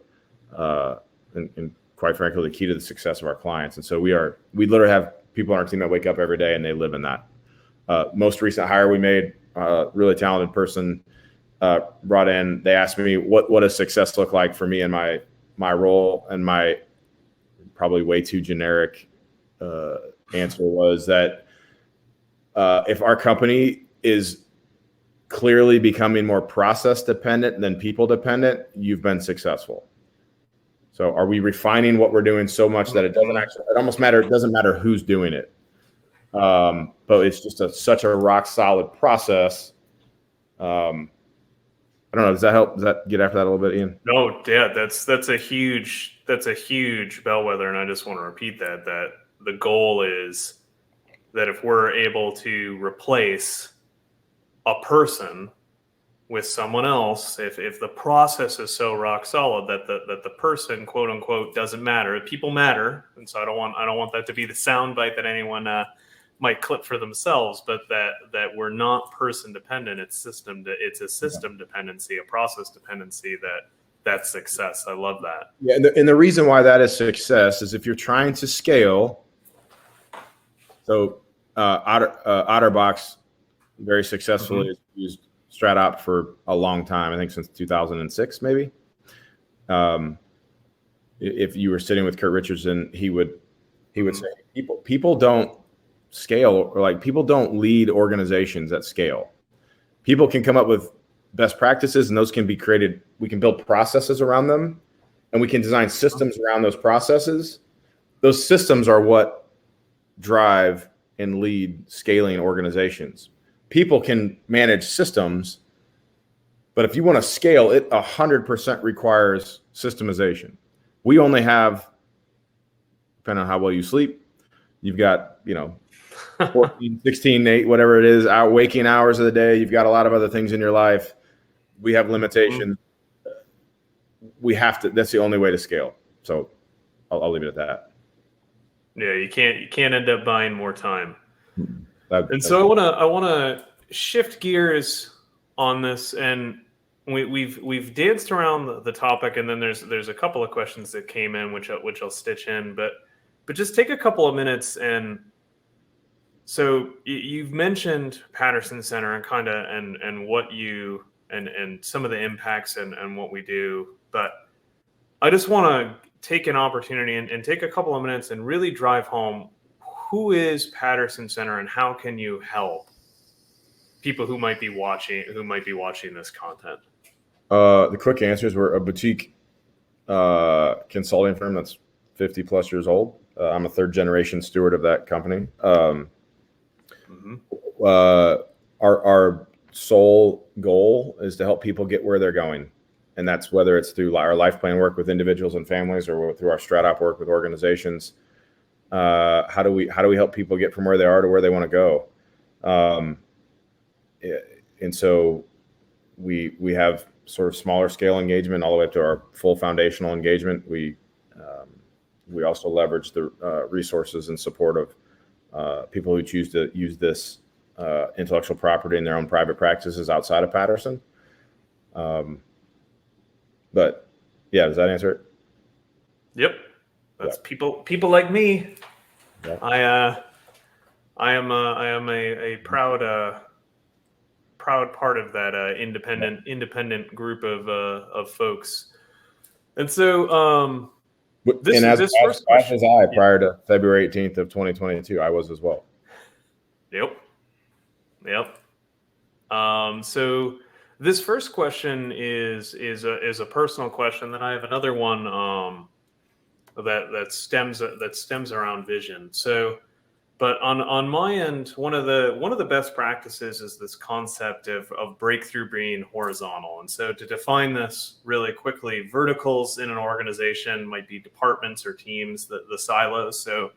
and quite frankly, the key to the success of our clients. And so we literally have people on our team that wake up every day and they live in that. Most recent hire we made, really talented person, brought in. They asked me what does success look like for me in my role, and my probably way too generic answer was that if our company is clearly becoming more process dependent than people dependent, you've been successful. So are we refining what we're doing so much that it doesn't matter who's doing it. But it's just such a rock solid process. I don't know. Does that help? Does that get after that a little bit, Ian? No, yeah, that's a huge bellwether. And I just want to repeat that the goal is that if we're able to replace a person with someone else, if the process is so rock solid that the person, quote unquote, doesn't matter. People matter, and so I don't want that to be the soundbite that anyone might clip for themselves, but that we're not person dependent. It's a system dependency, a process dependency that's success. I love that. Yeah, and the reason why that is success is if you're trying to scale. So Otterbox very successfully has used StratOp for a long time. I think since 2006, maybe. If you were sitting with Kurt Richardson, he would say people don't scale, or like people don't lead organizations at scale. People can come up with best practices, and those can be created. We can build processes around them, and we can design systems around those processes. Those systems are what drive and lead scaling organizations. People can manage systems, but if you want to scale, it 100% requires systemization. We only have, depending on how well you sleep, you've got, 14, 16, 8, whatever it is, waking hours of the day. You've got a lot of other things in your life. We have limitations. We have to, that's the only way to scale. So I'll leave it at that. Yeah, you can't end up buying more time. And so I want to shift gears on this, and we've danced around the topic, and then there's a couple of questions that came in which I'll stitch in, but just take a couple of minutes. And so you've mentioned Paterson Center and what you and some of the impacts and what we do, but I just want to take an opportunity and take a couple of minutes and really drive home, who is Paterson Center and how can you help people who might be watching this content? The quick answer is we're a boutique consulting firm that's 50 plus years old. I'm a third generation steward of that company. Our sole goal is to help people get where they're going. And that's whether it's through our LifePlan work with individuals and families, or through our StratOp work with organizations. How do we help people get from where they are to where they want to go? And so we have sort of smaller scale engagement all the way up to our full foundational engagement. We also leverage the resources and support of people who choose to use this intellectual property in their own private practices outside of Paterson. But yeah, does that answer it? Yep. That's people like me. Yeah. I am a proud part of that independent group of folks. And so this first question, prior to February 18th of 2022, I was as well. Yep. So this first question is a personal question. Then I have another one that stems around vision. So, but on my end, one of the best practices is this concept of breakthrough being horizontal. And so to define this really quickly, verticals in an organization might be departments or teams, the silos. So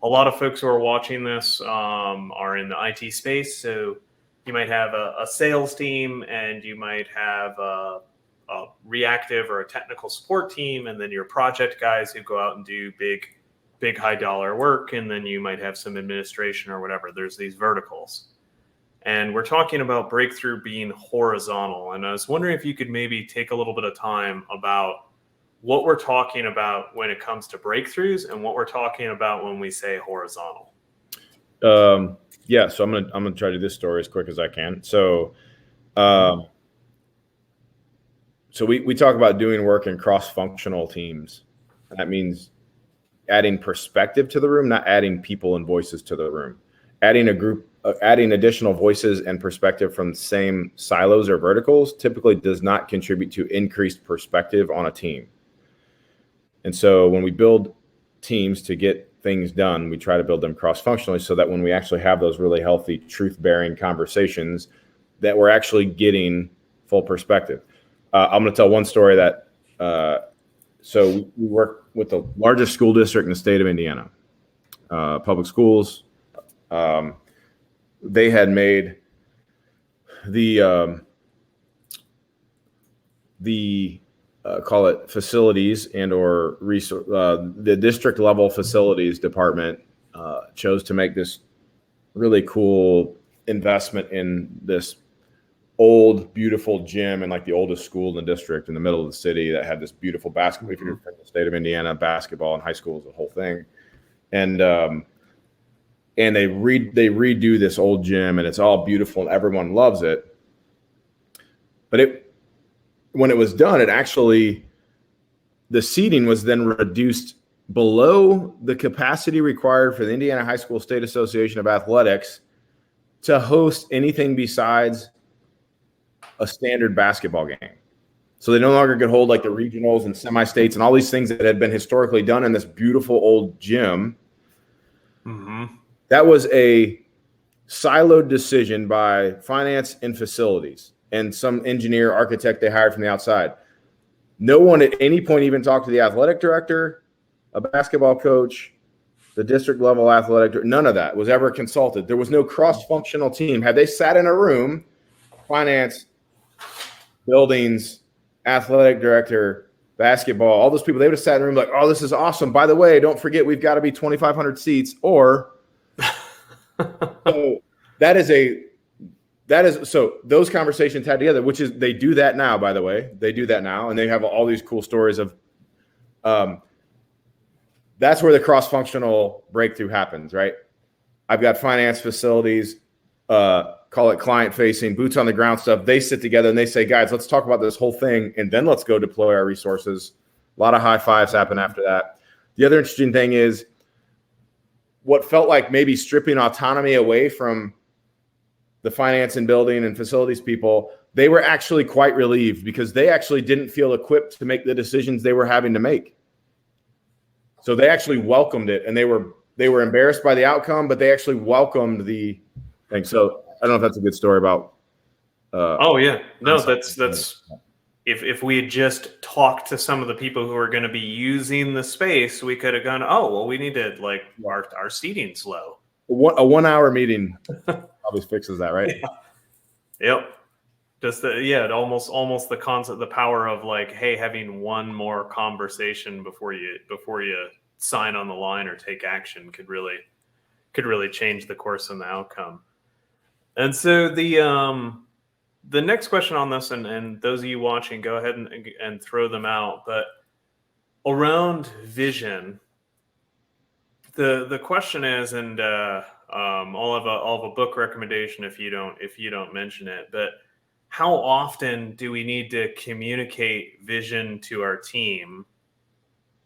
a lot of folks who are watching this are in the IT space. So you might have a sales team, and you might have a reactive or a technical support team, and then your project guys who go out and do big high dollar work, and then you might have some administration or whatever. There's these verticals. And we're talking about breakthrough being horizontal. And I was wondering if you could maybe take a little bit of time about what we're talking about when it comes to breakthroughs and what we're talking about when we say horizontal. Yeah, so I'm gonna try to do this story as quick as I can. So, we talk about doing work in cross-functional teams. That means adding perspective to the room, not adding people and voices to the room. Adding additional voices and perspective from the same silos or verticals typically does not contribute to increased perspective on a team. And so when we build teams to get things done, we try to build them cross-functionally so that when we actually have those really healthy truth-bearing conversations, that we're actually getting full perspective. I'm going to tell one story that, so we work with the largest school district in the state of Indiana, public schools. They had made the call it facilities and or resource, the district level facilities department chose to make this really cool investment in this old, beautiful gym in like the oldest school in the district in the middle of the city that had this beautiful basketball. If you're from the state of Indiana, basketball in high school is the whole thing. And they redo this old gym, and it's all beautiful and everyone loves it. But when it was done, the seating was then reduced below the capacity required for the Indiana High School State Association of Athletics to host anything besides a standard basketball game. So they no longer could hold like the regionals and semi-states and all these things that had been historically done in this beautiful old gym. Mm-hmm. That was a siloed decision by finance and facilities and some engineer architect they hired from the outside. No one at any point even talked to the athletic director, a basketball coach, the district level athletic. None of that was ever consulted. There was no cross-functional team. Had they sat in a room, finance, buildings, athletic director, basketball, all those people, they would have sat in a room like, oh, this is awesome. By the way, don't forget, we've got to be 2,500 seats. Or so so those conversations had together, which is, they do that now, by the way. They do that now, and they have all these cool stories of that's where the cross-functional breakthrough happens, right? I've got finance, facilities, call it client-facing, boots on the ground stuff. They sit together and they say, guys, let's talk about this whole thing, and then let's go deploy our resources. A lot of high fives happen after that. The other interesting thing is what felt like maybe stripping autonomy away from the finance and building and facilities people, they were actually quite relieved because they actually didn't feel equipped to make the decisions they were having to make. So they actually welcomed it, and they were embarrassed by the outcome, but they actually welcomed the thing. So I don't know if that's a good story about. Oh yeah, no, that's if we had just talked to some of the people who are going to be using the space, we could have gone, oh well, we need to like our seating's low. A 1 hour meeting probably fixes that, right? Yeah. Yep. Just it almost the concept, the power of like, hey, having one more conversation before you sign on the line or take action could really change the course and the outcome. And so the next question on this, and those of you watching, go ahead and throw them out. But around vision, the question is, and I'll have a book recommendation if you don't mention it, but how often do we need to communicate vision to our team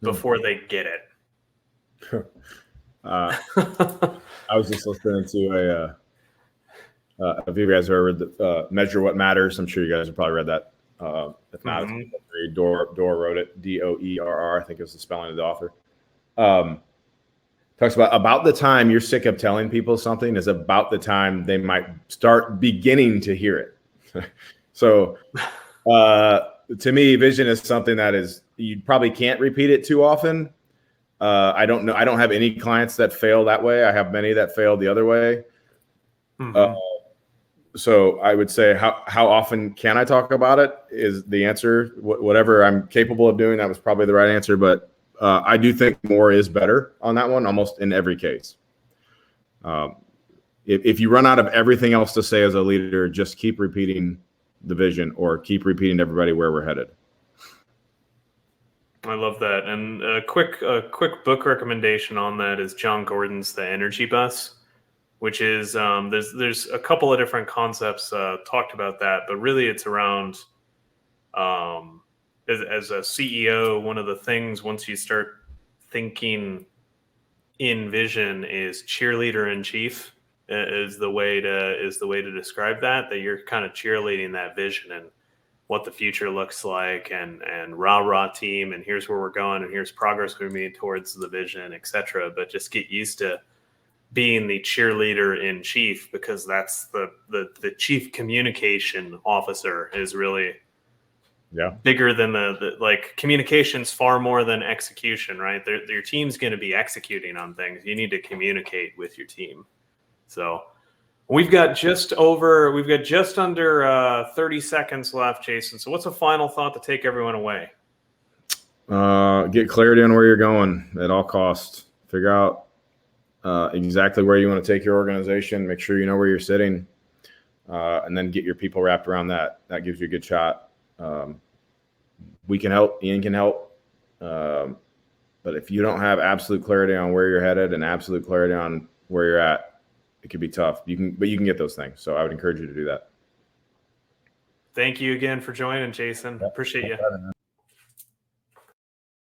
before they get it? I was just listening to if you guys have read the Measure What Matters. I'm sure you guys have probably read that. If not, Doerr wrote it. Doerr, I think is the spelling of the author. Talks about the time you're sick of telling people something is about the time they might start beginning to hear it. So to me, vision is something that is, you probably can't repeat it too often. I don't know. I don't have any clients that fail that way. I have many that fail the other way. So I would say how often can I talk about it is the answer. Whatever I'm capable of doing, that was probably the right answer. But I do think more is better on that one, almost in every case. If you run out of everything else to say as a leader, just keep repeating the vision or keep repeating to everybody where we're headed. I love that. And a quick book recommendation on that is John Gordon's The Energy Bus, which is there's a couple of different concepts talked about that, but really it's around as a CEO, one of the things once you start thinking in vision is cheerleader in chief is the way to describe that you're kind of cheerleading that vision and what the future looks like and rah team and here's where we're going and here's progress we're making towards the vision, etc. But just get used to being the cheerleader in chief, because that's the chief communication officer is really bigger than the like communication's far more than execution, right? Your team's going to be executing on things. You need to communicate with your team. So we've got just under 30 seconds left, Jason. So what's a final thought to take everyone away? Get clarity on where you're going at all costs. Figure out exactly where you want to take your organization. Make sure you know where you're sitting, and then get your people wrapped around that. That gives you a good shot. We can help. Ian can help. But if you don't have absolute clarity on where you're headed and absolute clarity on where you're at, it could be tough. But you can get those things. So I would encourage you to do that. Thank you again for joining, Jason. Appreciate you.